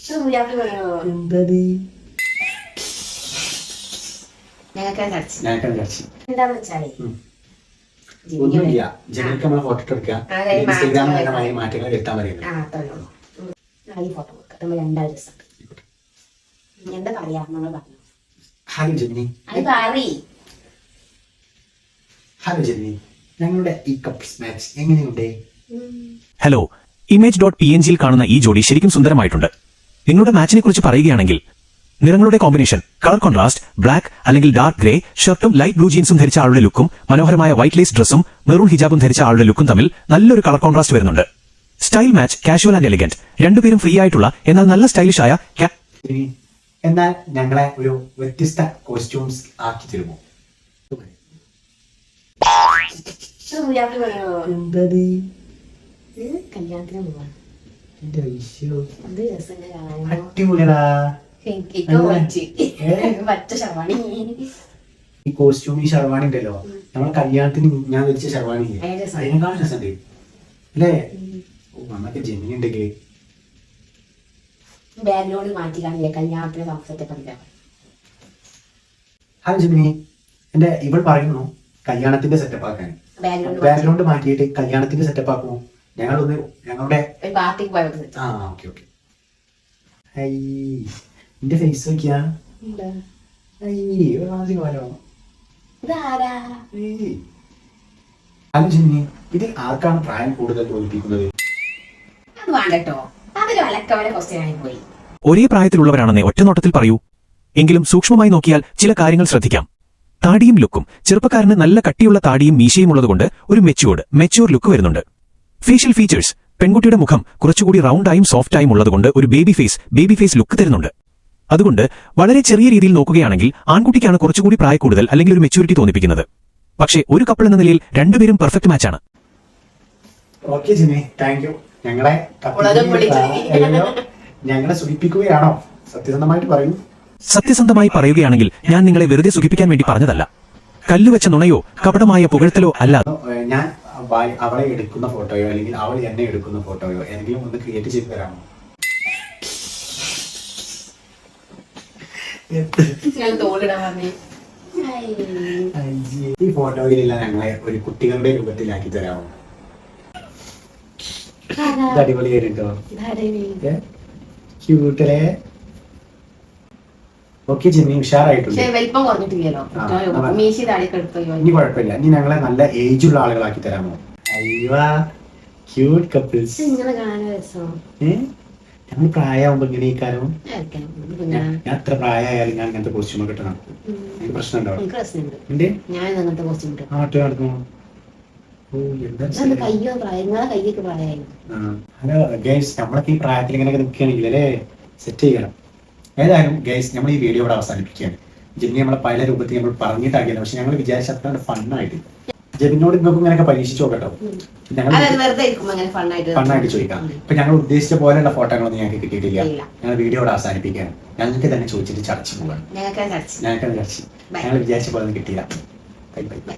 എന്തത് എന്താന്ന് വെച്ചാലേ ഒന്നുമില്ല. ജനങ്ങൾക്ക് നമ്മളെ ഫോട്ടോ എടുക്കുക, ഇൻസ്റ്റാഗ്രാമിൽ മാറ്റങ്ങൾ വരുത്താൻ പറയുന്നത്. ഈ ഫോട്ടോ കൊടുക്കാം. നമ്മൾ രണ്ടാം ദിവസം എന്താ പറയാ നമ്മൾ പറഞ്ഞു. Hello Gemini. ഹലോ ജെമിനി, ഞങ്ങളുടെ ഈ കപ്പിൾസ് മാച്ച് എങ്ങനെയുണ്ട്? ഹലോ, image.png യിൽ കാണുന്ന ഈ ജോഡി ശരിക്കും സുന്ദരമായിട്ടുണ്ട്. നിങ്ങളുടെ മാച്ചിനെ കുറിച്ച് പറയുകയാണെങ്കിൽ നിറങ്ങളുടെ കോമ്പിനേഷൻ, കളർ കോൺട്രാസ്റ്റ്, ബ്ലാക്ക് അല്ലെങ്കിൽ ഡാർക്ക് ഗ്രേ ഷർട്ടും ലൈറ്റ് ബ്ലൂ ജീൻസും ധരിച്ച ആളുടെ ലുക്കും മനോഹരമായ വൈറ്റ് ലേസ് ഡ്രസ്സും മെറൂൺ ഹിജാബും ധരിച്ച ആളുടെ ലുക്കും തമ്മിൽ നല്ലൊരു കളർ കോൺട്രാസ്റ്റ് വരുന്നുണ്ട്. Style match, casual and elegant, രണ്ടുപേരും ഫ്രീ ആയിട്ടുള്ള എന്നാൽ നല്ല സ്റ്റൈലിഷ് ആയ എന്നാൽ ഞങ്ങളെ ഒരു വ്യത്യസ്ത കോസ്റ്റ്യൂംസ് ആക്കി തരുമോ? എന്തത് കല്യാണത്തിന് പോവാണ്. അടിപൊളിയടാ ഈ കോസ്റ്റ്യൂം. ഈ ഷർവാണി ഉണ്ടല്ലോ, നമ്മളെ കല്യാണത്തിന് ഞാൻ ധരിച്ച ഷർവാണി അതിനേക്കാളും രസമുണ്ട് അല്ലേ? നമ്മക്ക് ജെമിനി ഉണ്ടെങ്കിൽ ബാക്ക്ഗ്രൗണ്ട് മാറ്റി കാണില്ലേ കല്യാണത്തിന് സംസാരിച്ച. ഹായ് ജെമിനി, എന്റെ ഇവൾ പറയുന്നു കല്യാണത്തിന്റെ സെറ്റപ്പ് ആക്കാൻ. ബാക്ക്ഗ്രൗണ്ട് മാറ്റിയിട്ട് കല്യാണത്തിന്റെ സെറ്റപ്പ് ആക്കുമോ? ഞങ്ങളൊന്ന് ഞങ്ങളുടെ പാർട്ടിക്ക് പോയത്. എന്റെ ഫേസ് നോക്കിയാ ഹലോ ജെമിനി, ഇതിൽ ആർക്കാണ് പ്രായം കൂടുതൽ തോന്നിപ്പിക്കുന്നത്? അത് വേണ്ടട്ടോ, അതൊരു അലക്കവല ക്വസ്റ്റ്യൻ ആയി പോയി. ഒരേ പ്രായത്തിലുള്ളവരാണെന്നേ ഒറ്റനോട്ടത്തിൽ പറയൂ. എങ്കിലും സൂക്ഷ്മമായി നോക്കിയാൽ ചില കാര്യങ്ങൾ ശ്രദ്ധിക്കാം. താടിയും ലുക്കും. ചെറുപ്പക്കാരന് നല്ല കട്ടിയുള്ള താടിയും മീശയും ഉള്ളതുകൊണ്ട് ഒരു മെച്യൂർ ലുക്ക് വരുന്നുണ്ട്. Facial features. പെൺകുട്ടിയുടെ മുഖം കുറച്ചുകൂടി റൗണ്ടായും സോഫ്റ്റായും ഉള്ളതുകൊണ്ട് ഒരു ബേബി ഫേസ് ലുക്ക് തരുന്നുണ്ട്. അതുകൊണ്ട് വളരെ ചെറിയ രീതിയിൽ നോക്കുകയാണെങ്കിൽ ആൺകുട്ടിക്കാണ് കുറച്ചുകൂടി പ്രായ കൂടുതൽ അല്ലെങ്കിൽ ഒരു മെച്യൂരിറ്റി തോന്നിപ്പിക്കുന്നത്. പക്ഷേ ഒരു കപ്പിൾ എന്ന നിലയിൽ രണ്ടുപേരും പെർഫെക്റ്റ് മാച്ചാണ്. Okay Jimmy, thank you. ഞങ്ങളെ സുഖിപ്പിക്കുകയാണോ? സത്യസന്ധമായിട്ട് പറയൂ. സത്യസന്ധമായി പറയുകയാണെങ്കിൽ ഞാൻ നിങ്ങളെ വെറുതെ സുഖിപ്പിക്കാൻ വേണ്ടി പറഞ്ഞതല്ല. കല്ലുവെച്ച നുണയോ കപടമായ പുകഴ്ത്തലോ അല്ല. ഞാൻ അവളെ എടുക്കുന്ന ഫോട്ടോയോ അല്ലെങ്കിൽ അവൾ എന്നെ എടുക്കുന്ന ഫോട്ടോയോ എന്തെങ്കിലും ഒന്ന് ക്രിയേറ്റ് ചെയ്ത് തരാമോ? ഈ ഫോട്ടോയിലുള്ള ഞങ്ങളെ ഒരു കുട്ടികളുടെ രൂപത്തിലാക്കി തരാമോ? അടിപൊളിയായിട്ടോ. ക്യൂട്ടല്ലേ? ഓക്കെ ജിമ്മി, ഉഷാറായിട്ടുണ്ട്. ഇനി കുഴപ്പമില്ല. ഇനി ഞങ്ങളെ നല്ല ഏജ് ഉള്ള ആളുകളാക്കി തരാമോ? Cute couples. ഞങ്ങൾ പ്രായമാകുമ്പോ ഇങ്ങനെ ഈ കാര്യം ഞാൻ അത്ര പ്രായമായാലും ഞാൻ അങ്ങനത്തെ കോസ്റ്റ്യൂം കിട്ടണം. എനിക്ക് പ്രശ്നം ഉണ്ടാവും. ഹലോ ഗൈസ്, നമ്മളൊക്കെ ഈ പ്രായത്തിൽ ഇങ്ങനെയൊക്കെ നിൽക്കുകയാണെങ്കിൽ അല്ലേ സെറ്റ് ചെയ്യണം. ഏതായാലും ഗൈസ്, നമ്മൾ ഈ വീഡിയോ ഇവിടെ അവസാനിപ്പിക്കുകയാണ്. ജെമിനി നമ്മളെ പല രൂപത്തിൽ നമ്മൾ പറഞ്ഞിട്ടാക്കിയാണ്. പക്ഷെ ഞങ്ങൾ വിചാരിച്ച അത്ര ഫണ്ണായിട്ട് ജെമിനോട് നിങ്ങൾക്ക് ഇങ്ങനെയൊക്കെ പരീക്ഷിച്ചു നോക്കട്ടോ. ഫണ്ണായിട്ട് ചോദിക്കാം. ഇപ്പൊ ഞങ്ങൾ ഉദ്ദേശിച്ച പോലെയുള്ള ഫോട്ടോകളൊന്നും ഞങ്ങൾക്ക് കിട്ടിയിട്ടില്ല. ഞങ്ങൾ വീഡിയോ ഇവിടെ അവസാനിപ്പിക്കുകയാണ്. ഞങ്ങൾക്ക് തന്നെ ചോദിച്ചിട്ട് ചർച്ച പോവാണ്. ഞങ്ങൾ വിചാരിച്ച പോലെ ഒന്നും കിട്ടിയില്ല. Bye bye.